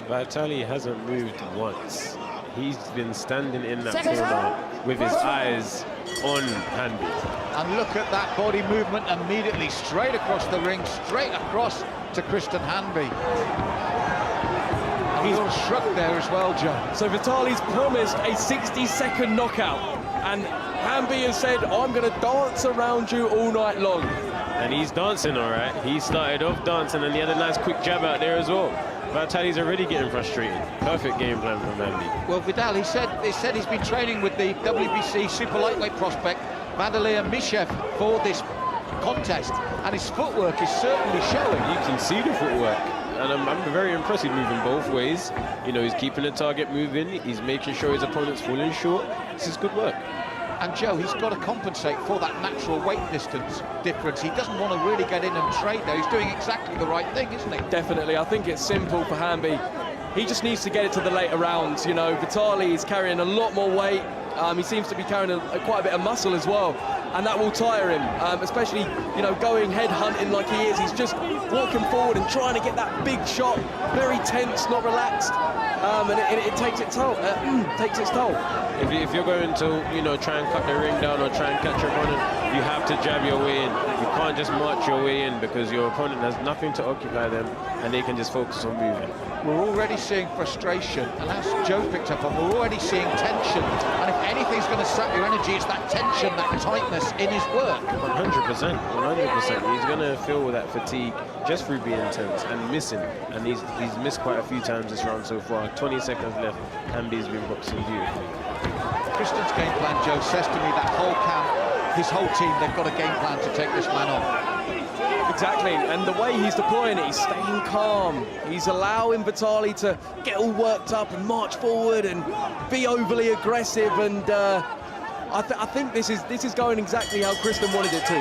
Vitaly hasn't moved once. He's been standing in that corner with his eyes on Hanby. And look at that body movement immediately, straight across the ring, straight across to Kristen Hanby. A little shrug there as well, Joe. So Vitaly's promised a 60-second knockout, and Hanby has said, I'm going to dance around you all night long. And he's dancing, all right. He started off dancing, and he had a nice quick jab out there as well. Vitaly's already getting frustrated. Perfect game plan from Hanby. Well, Vidal, he said he's been training with the WBC super lightweight prospect Vitaly and Mishev for this contest, and his footwork is certainly showing. You can see the footwork, and I'm very impressed. He's moving both ways. You know, he's keeping the target moving. He's making sure his opponent's falling short. This is good work. And Joe, he's got to compensate for that natural weight distance difference. He doesn't want to really get in and trade there. He's doing exactly the right thing, isn't he? Definitely. I think it's simple for Hanby. He just needs to get it to the later rounds. You know, Vitaly is carrying a lot more weight. He seems to be carrying quite a bit of muscle as well, and that will tire him, especially, you know, going head hunting like he is. He's just walking forward and trying to get that big shot, very tense, not relaxed, and it takes its toll. If you're going to, you know, try and cut the ring down or try and catch your opponent, you have to jab your way in. You can't just march your way in, because your opponent has nothing to occupy them, and they can just focus on moving. We're already seeing frustration, and as Joe picked up on, we're already seeing tension. And if anything's going to sap your energy, it's that tension, that tightness in his work. 100%, 100%. He's going to feel that fatigue just through being tense and missing. And he's missed quite a few times this round so far. 20 seconds left, Hanby's been boxing beautifully. Kristen's game plan, Joe, says to me that whole camp, his whole team, they've got a game plan to take this man on. Exactly, and the way he's deploying it, he's staying calm. He's allowing Vitaly to get all worked up and march forward and be overly aggressive, and I think this is going exactly how Kristen wanted it to.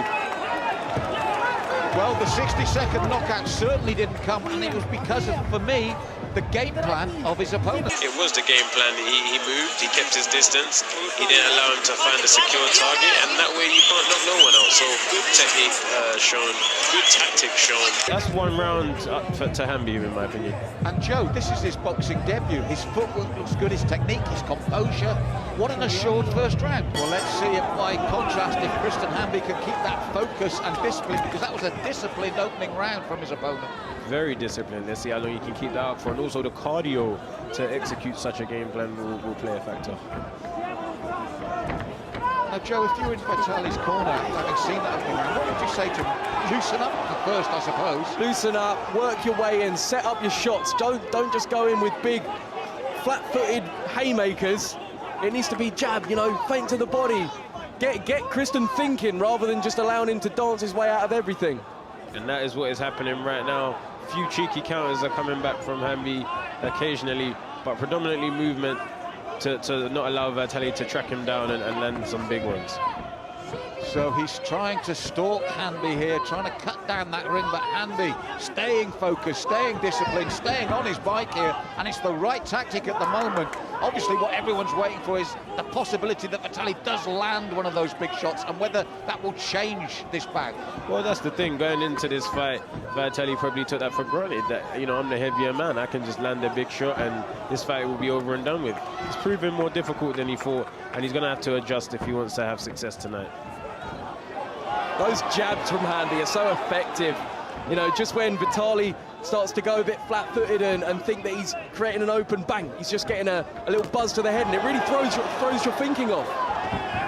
Well, the 60-second knockout certainly didn't come, and it was because of, for me, the game plan of his opponent. It was the game plan. He moved, he kept his distance, he didn't allow him to find a secure target, and that way you can't knock no one out. So good technique shown, good tactics shown. That's one round to Hanby, in my opinion. And Joe, this is his boxing debut. His footwork looks good, his technique, his composure. What an assured first round. Well, let's see if, by contrast, if Kristen Hanby can keep that focus and discipline, because that was a disciplined opening round from his opponent. Very disciplined. Let's see how long you can keep that up for, and also the cardio to execute such a game plan will play a factor. Now, Joe, if you were in Vitaly's corner, having seen that opening round, what would you say to him? Loosen up at first, I suppose. Loosen up, work your way in, set up your shots. Don't just go in with big, flat-footed haymakers. It needs to be jab, you know, feint to the body. Get Kristen thinking rather than just allowing him to dance his way out of everything. And that is what is happening right now. A few cheeky counters are coming back from Hanby occasionally, but predominantly movement to not allow Vitaly to track him down and land some big ones. So he's trying to stalk Hanby here, trying to cut down that ring, but Hanby staying focused, staying disciplined, staying on his bike here, and it's the right tactic at the moment. Obviously, what everyone's waiting for is the possibility that Vitaly does land one of those big shots, and whether that will change this bout. Well, that's the thing. Going into this fight, Vitaly probably took that for granted, that, you know, I'm the heavier man. I can just land a big shot, and this fight will be over and done with. It's proven more difficult than he thought, and he's going to have to adjust if he wants to have success tonight. Those jabs from Hanby are so effective. You know, just when Vitaly starts to go a bit flat-footed and think that he's creating an open bang, he's just getting a little buzz to the head, and it really throws your thinking off.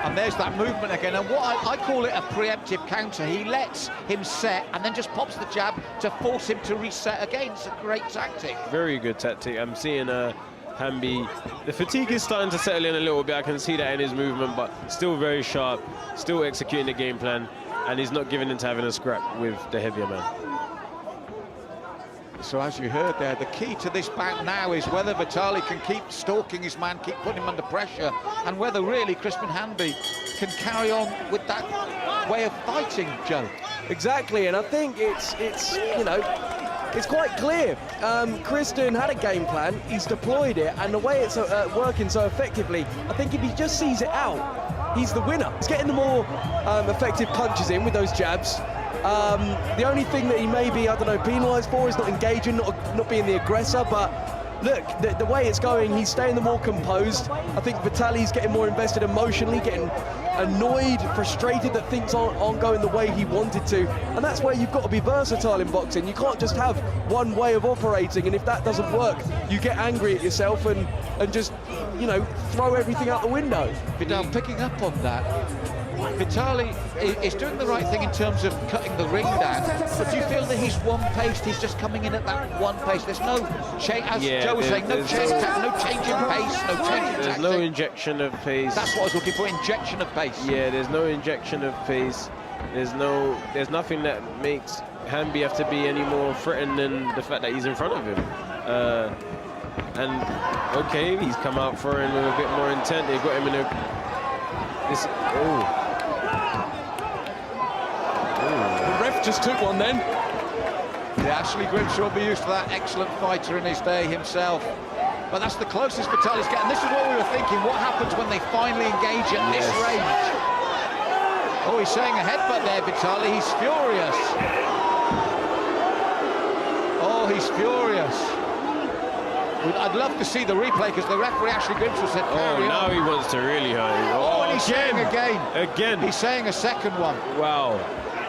And there's that movement again, and what I call it a preemptive counter. He lets him set and then just pops the jab to force him to reset again. It's a great tactic. Very good tactic. I'm seeing Hanby, the fatigue is starting to settle in a little bit. I can see that in his movement, but still very sharp, still executing the game plan, and he's not giving into having a scrap with the heavier man. So as you heard there, the key to this bout now is whether Vitaly can keep stalking his man, keep putting him under pressure, and whether really Kristen Hanby can carry on with that way of fighting, Joe. Exactly, and I think it's you know, it's quite clear. Kristen had a game plan, he's deployed it, and the way it's working so effectively, I think if he just sees it out, he's the winner. He's getting the more effective punches in with those jabs. The only thing that he may be, I don't know, penalised for is not engaging, not being the aggressor, but look, the way it's going, he's staying the more composed. I think Vitaly's getting more invested emotionally, getting annoyed, frustrated that things aren't going the way he wanted to. And that's where you've got to be versatile in boxing. You can't just have one way of operating, and if that doesn't work, you get angry at yourself and just, you know, throw everything out the window. Vidal, picking up on that, Vitaly is doing the right thing in terms of cutting the ring down, but do you feel that he's one-paced, he's just coming in at that one pace? There's no change, as Joe was saying, no change in pace, no change in There's no injection of pace. That's what I was looking for, injection of pace. Yeah, there's no injection of pace. There's nothing that makes Hanby have to be any more threatened than the fact that he's in front of him. And okay, he's come out throwing with a bit more intent. They got him in a The ref just took one then. Yeah, Ashley Grimshaw will be used to that, excellent fighter in his day himself. But that's the closest Vitaly's getting. This is what we were thinking. What happens when they finally engage at this range? Oh, he's saying a headbutt there, Vitaly. He's furious. Oh, he's furious. I'd love to see the replay because the referee Ashley Grimshaw said carry on. Now he wants to really hurt him. Oh, and he's saying again. He's saying a second one. Wow.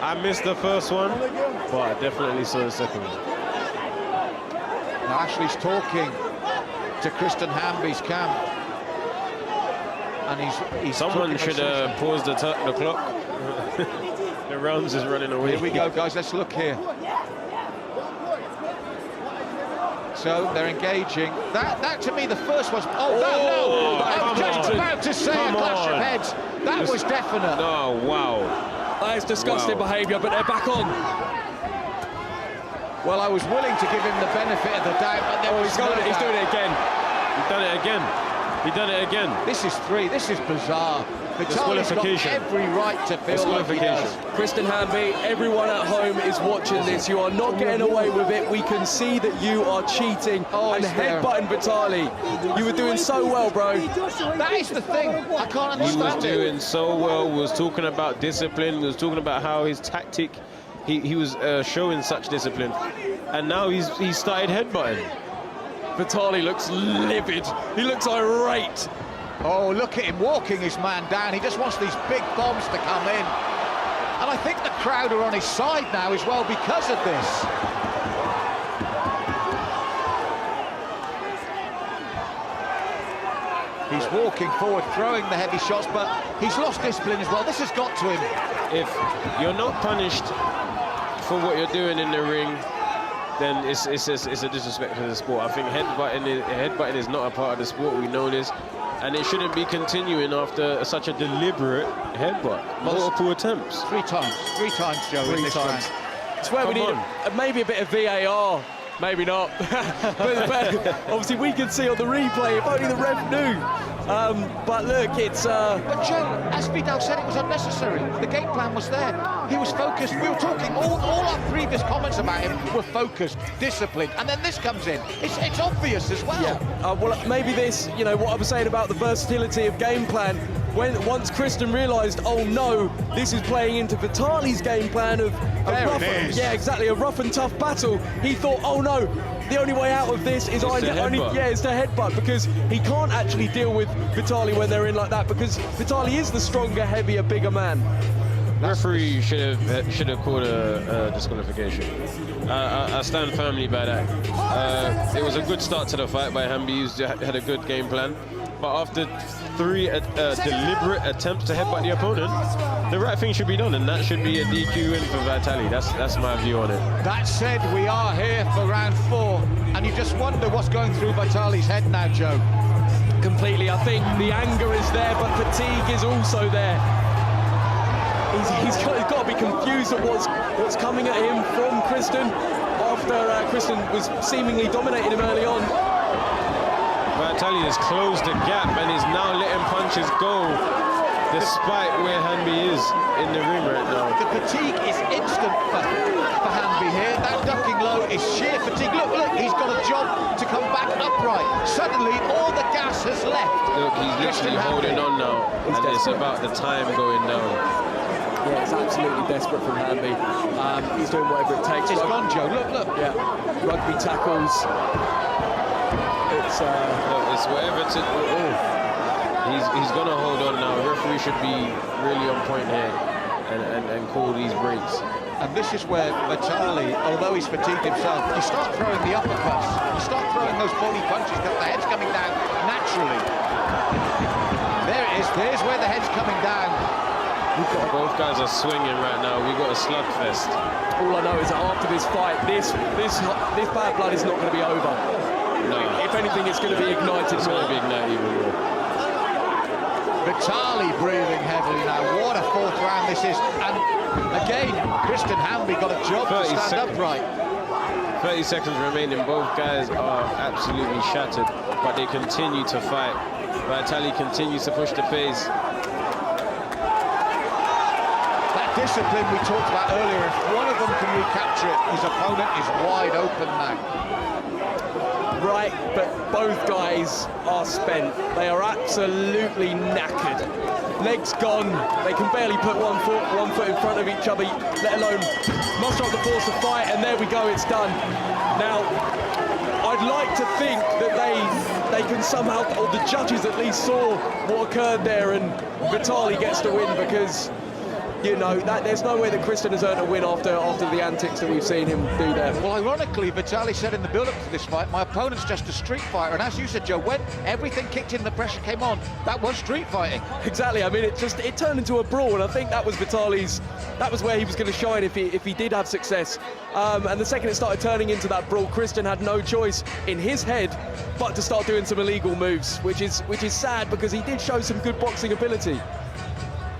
I missed the first one, but I definitely saw the second one. Now Ashley's talking to Kristen Hanby's camp, and he's someone should pause the clock. The rounds is running away. Here we go, guys. Let's look here. So they're engaging. That to me, the first was. Oh, no! I was just about to say a clash of heads. That was definite. Oh, wow. That is disgusting behaviour, but they're back on. Well, I was willing to give him the benefit of the doubt, but there was he's doing it again. He's done it again. He done it again. This is three. This is bizarre. Vitaly's got every right to feel like he does. Kristen Hanby, everyone at home is watching this. You are not getting away with it. We can see that you are cheating and headbutting Vitaly. You were doing so well, bro. That is the thing. I can't understand He was doing so well. We was talking about discipline. We was talking about how his tactic, he was showing such discipline. And now he's started headbutting. Vitaly looks livid. He looks irate. Oh, look at him walking his man down. He just wants these big bombs to come in. And I think the crowd are on his side now as well because of this. He's walking forward, throwing the heavy shots, but he's lost discipline as well. This has got to him. If you're not punished for what you're doing in the ring, then it's a disrespect for the sport. I think headbutting is not a part of the sport. We know this. And it shouldn't be continuing after such a deliberate headbutt. Multiple attempts. Three times, Joe. Three times. It's where we need maybe a bit of VAR. Maybe not. but obviously we can see on the replay, if only the ref knew. But look, it's... But Joe, as Vidal said, it was unnecessary. The game plan was there. He was focused. We were talking, all our previous comments about him were focused, disciplined, and then this comes in. It's obvious as well. Yeah. Well, maybe this, you know, what I was saying about the versatility of game plan, once Kristen realised, oh no, this is playing into Vitaly's game plan of a rough and tough battle, he thought, oh no, the only way out of this is it's to headbutt, because he can't actually deal with Vitaly when they're in like that, because Vitaly is the stronger, heavier, bigger man. Referee should have called a disqualification. I stand firmly by that. It was a good start to the fight by Hanby. He had a good game plan, but after 3 deliberate attempts to headbutt the opponent, the right thing should be done, and that should be a DQ win for Vitaly. That's my view on it. That said, we are here for round 4, and you just wonder what's going through Vitaly's head now, Joe. Completely. I think the anger is there, but fatigue is also there. He's got to be confused at what's coming at him from Kristen after Kristen was seemingly dominating him early on. Vitaly has closed the gap and is now letting punches go, despite where Hanby is in the ring right now. The fatigue is instant for Hanby here. That ducking low is sheer fatigue. Look, he's got a job to come back upright. Suddenly, all the gas has left. Look, he's literally holding on now, and it's about the time going down. Yeah, it's absolutely desperate from Hanby. He's doing whatever it takes. It's gone, Joe. Look. Yeah, rugby tackles. It's whatever to. Oh, he's gonna hold on now. The referee should be really on point here and call these breaks. And this is where Vitaly, although he's fatigued himself, you start throwing the uppercuts, you start throwing those body punches because the head's coming down naturally. There it is, there's where the head's coming down. Both guys are swinging right now. We've got a slugfest. All I know is that after this fight, this bad blood is not going to be over. No. If anything, it's going to be ignited more. Big night even more. Vitaly breathing heavily now. What a fourth round this is. And again, Kristen Hanby got a job to stand upright. 30 seconds remaining. Both guys are absolutely shattered, but they continue to fight. Vitaly continues to push the pace. That discipline we talked about earlier, if one of them can recapture it, his opponent is wide open now. Right, but both guys are spent. They are absolutely knackered. Legs gone. They can barely put one foot in front of each other, let alone muster up the force to fight. And there we go, it's done. Now, I'd like to think that they can somehow, or the judges at least saw what occurred there, and Vitaly gets to win because, you know, there's no way that Kristen has earned a win after the antics that we've seen him do there. Well, ironically, Vitaly said in the build-up to this fight, my opponent's just a street fighter. And as you said, Joe, when everything kicked in, the pressure came on, that was street fighting. Exactly. I mean, it turned into a brawl, and I think that was Vitaly's. That was where he was going to shine if he did have success. And the second it started turning into that brawl, Kristen had no choice in his head but to start doing some illegal moves, which is sad because he did show some good boxing ability.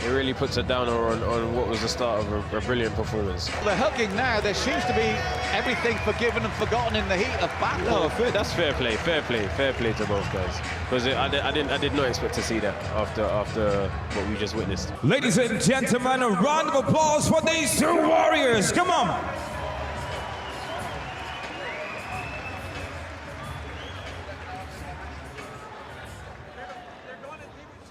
It really puts a downer on what was the start of a brilliant performance. They're hugging now. There seems to be everything forgiven and forgotten in the heat of battle. No, that's fair play to both guys. Because I did not expect to see that after what we just witnessed. Ladies and gentlemen, a round of applause for these two warriors. Come on.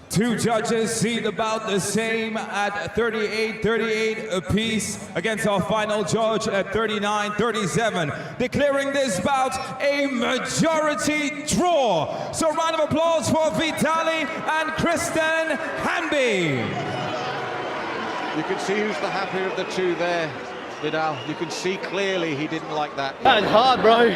Two judges seat about the same at 38-38 apiece against our final judge at 39-37, declaring this bout a majority draw. So round of applause for Vitaly and Kristen Hanby. You can see who's the happier of the two there, Vidal. You can see clearly he didn't like that. That's hard, bro.